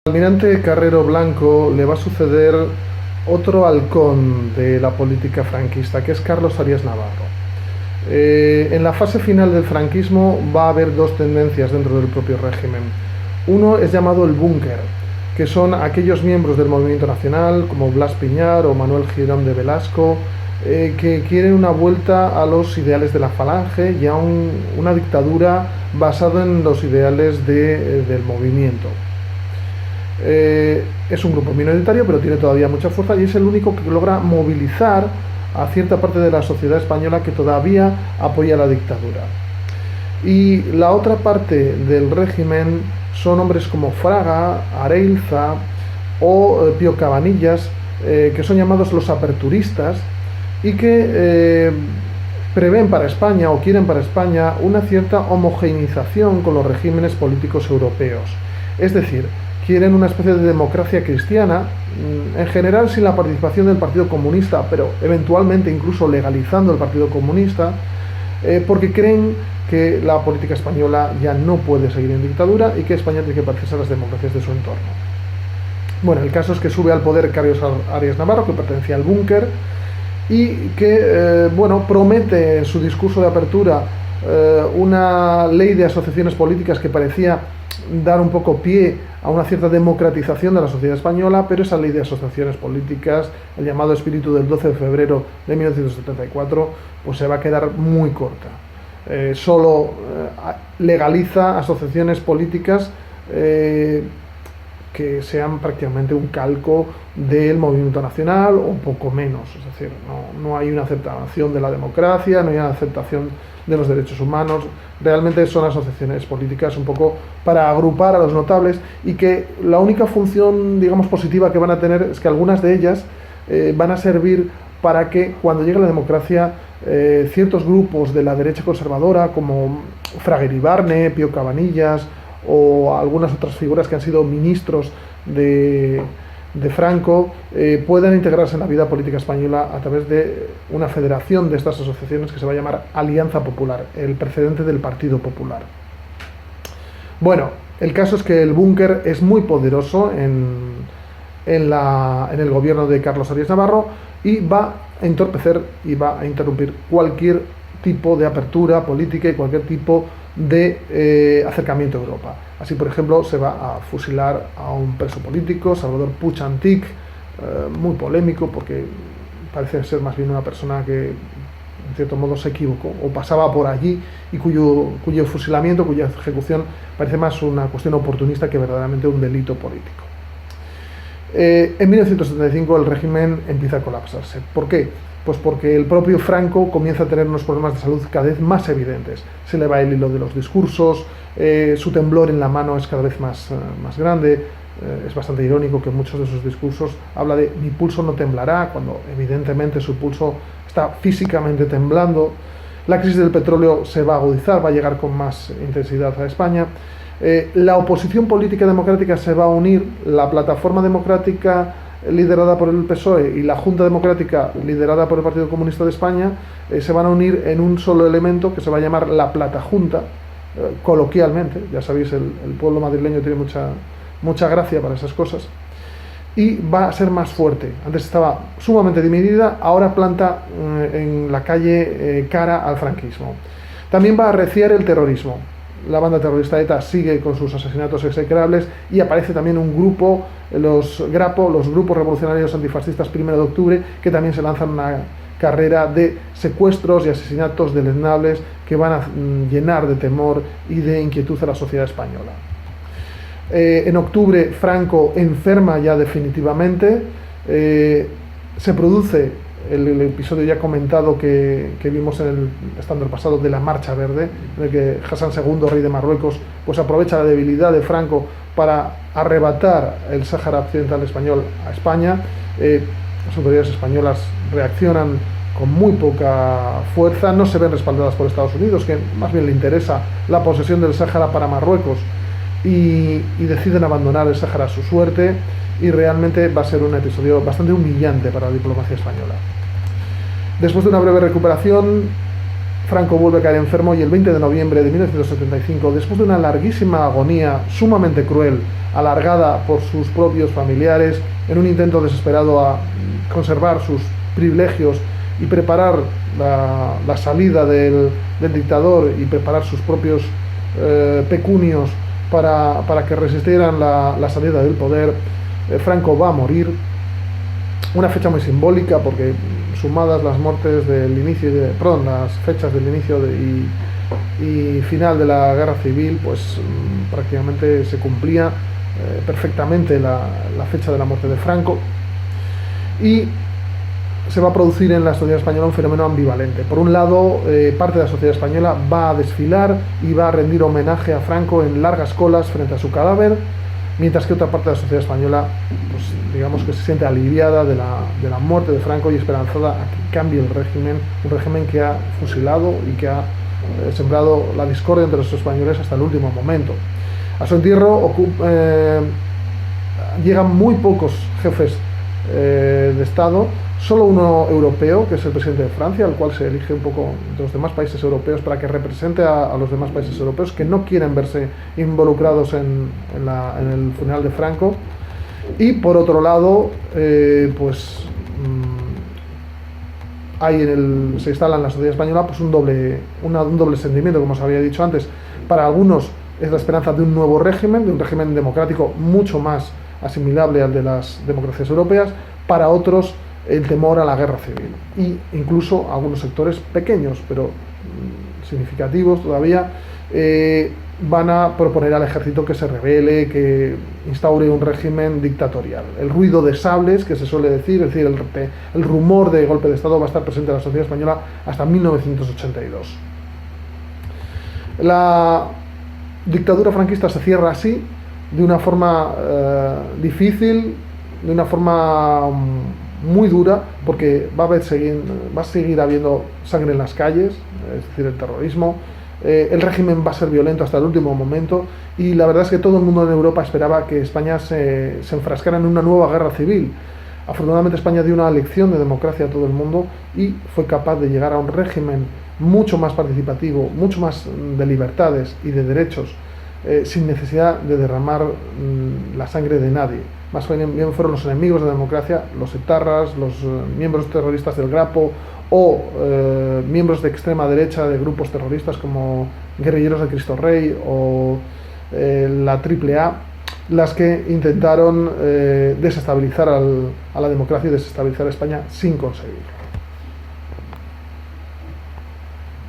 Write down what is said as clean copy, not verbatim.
Al almirante Carrero Blanco le va a suceder otro halcón de la política franquista, que es Carlos Arias Navarro. En la fase final del franquismo va a haber dos tendencias dentro del propio régimen. Uno es llamado el búnker, que son aquellos miembros del movimiento nacional, como Blas Piñar o Manuel Girón de Velasco, que quieren una vuelta a los ideales de la falange y a una dictadura basada en los ideales del movimiento. Es un grupo minoritario, pero tiene todavía mucha fuerza y es el único que logra movilizar a cierta parte de la sociedad española que todavía apoya la dictadura. Y la otra parte del régimen son hombres como Fraga, Areilza o Pío Cabanillas, que son llamados los aperturistas y que prevén para España o quieren para España una cierta homogeneización con los regímenes políticos europeos. Es decir, quieren una especie de democracia cristiana, en general sin la participación del Partido Comunista, pero eventualmente incluso legalizando el Partido Comunista, porque creen que la política española ya no puede seguir en dictadura y que España tiene que parecerse a las democracias de su entorno. Bueno, el caso es que sube al poder Carlos Arias Navarro, que pertenecía al búnker, y que promete en su discurso de apertura una ley de asociaciones políticas que parecía dar un poco pie a una cierta democratización de la sociedad española, pero esa ley de asociaciones políticas, el llamado espíritu del 12 de febrero de 1974, pues se va a quedar muy corta. Solo legaliza asociaciones políticas que sean prácticamente un calco del movimiento nacional o un poco menos, es decir, no hay una aceptación de la democracia, no hay una aceptación de los derechos humanos, realmente son asociaciones políticas un poco para agrupar a los notables y que la única función, digamos, positiva que van a tener es que algunas de ellas van a servir para que cuando llegue la democracia ciertos grupos de la derecha conservadora como Fraga Iribarne, Pío Cabanillas o algunas otras figuras que han sido ministros de Franco puedan integrarse en la vida política española a través de una federación de estas asociaciones que se va a llamar Alianza Popular, el precedente del Partido Popular. Bueno, el caso es que el búnker es muy poderoso en el gobierno de Carlos Arias Navarro y va a entorpecer y va a interrumpir cualquier tipo de apertura política y cualquier tipo de acercamiento a Europa. Así, por ejemplo, se va a fusilar a un preso político, Salvador Puig Antich, muy polémico porque parece ser más bien una persona que en cierto modo se equivocó o pasaba por allí y cuyo fusilamiento, cuya ejecución parece más una cuestión oportunista que verdaderamente un delito político. En 1975 el régimen empieza a colapsarse. ¿Por qué? Pues porque el propio Franco comienza a tener unos problemas de salud cada vez más evidentes. Se le va el hilo de los discursos, su temblor en la mano es cada vez más grande. Es bastante irónico que en muchos de sus discursos habla de mi pulso no temblará, cuando evidentemente su pulso está físicamente temblando. La crisis del petróleo se va a agudizar, va a llegar con más intensidad a España. La oposición política democrática se va a unir, la plataforma democrática liderada por el PSOE y la Junta Democrática liderada por el Partido Comunista de España se van a unir en un solo elemento que se va a llamar la Plata Junta, coloquialmente, ya sabéis, el pueblo madrileño tiene mucha gracia para esas cosas, y va a ser más fuerte. Antes estaba sumamente dividida, ahora planta en la calle cara al franquismo. También va a arreciar el terrorismo. La banda terrorista ETA sigue con sus asesinatos execrables y aparece también un grupo, los GRAPO, los grupos revolucionarios antifascistas 1 de octubre, que también se lanzan una carrera de secuestros y asesinatos deleznables que van a llenar de temor y de inquietud a la sociedad española. En octubre Franco enferma ya definitivamente, se produce el episodio ya comentado que vimos en el estándar pasado de la Marcha Verde, en el que Hassan II, rey de Marruecos, pues aprovecha la debilidad de Franco para arrebatar el Sáhara Occidental español a España. Las autoridades españolas reaccionan con muy poca fuerza, no se ven respaldadas por Estados Unidos, que más bien le interesa la posesión del Sáhara para Marruecos, y deciden abandonar el Sáhara a su suerte, y realmente va a ser un episodio bastante humillante para la diplomacia española. Después de una breve recuperación, Franco vuelve a caer enfermo y el 20 de noviembre de 1975, después de una larguísima agonía sumamente cruel, alargada por sus propios familiares, en un intento desesperado a conservar sus privilegios y preparar la salida del dictador y preparar sus propios pecunios para que resistieran la salida del poder, Franco va a morir. Una fecha muy simbólica porque sumadas las muertes del inicio las fechas del inicio y final de la guerra civil, pues prácticamente se cumplía perfectamente la fecha de la muerte de Franco, y se va a producir en la sociedad española un fenómeno ambivalente. Por un lado, parte de la sociedad española va a desfilar y va a rendir homenaje a Franco en largas colas frente a su cadáver, mientras que otra parte de la sociedad española, pues digamos que se siente aliviada de la muerte de Franco y esperanzada a que cambie el régimen, un régimen que ha fusilado y que ha sembrado la discordia entre los españoles hasta el último momento. A su entierro llegan muy pocos jefes de Estado, solo uno europeo, que es el presidente de Francia, al cual se elige un poco de los demás países europeos para que represente a los demás países europeos que no quieren verse involucrados en el funeral de Franco. Y por otro lado, se instala en la sociedad española pues un doble sentimiento, como os había dicho antes. Para algunos es la esperanza de un nuevo régimen, de un régimen democrático mucho más asimilable al de las democracias europeas. Para otros, el temor a la guerra civil, y incluso algunos sectores pequeños pero significativos todavía van a proponer al ejército que se rebele, que instaure un régimen dictatorial. El ruido de sables, que se suele decir, es decir, el rumor de golpe de Estado va a estar presente en la sociedad española hasta 1982. La dictadura franquista se cierra así, de una forma difícil, de una forma muy dura, porque va a seguir habiendo sangre en las calles, es decir, el terrorismo. El régimen va a ser violento hasta el último momento, y la verdad es que todo el mundo en Europa esperaba que España se enfrascara en una nueva guerra civil. Afortunadamente España dio una lección de democracia a todo el mundo y fue capaz de llegar a un régimen mucho más participativo, mucho más de libertades y de derechos, sin necesidad de derramar la sangre de nadie. Más bien fueron los enemigos de la democracia, los etarras, los miembros terroristas del Grapo o miembros de extrema derecha de grupos terroristas como Guerrilleros de Cristo Rey o la AAA, las que intentaron desestabilizar a la democracia y desestabilizar a España sin conseguirlo.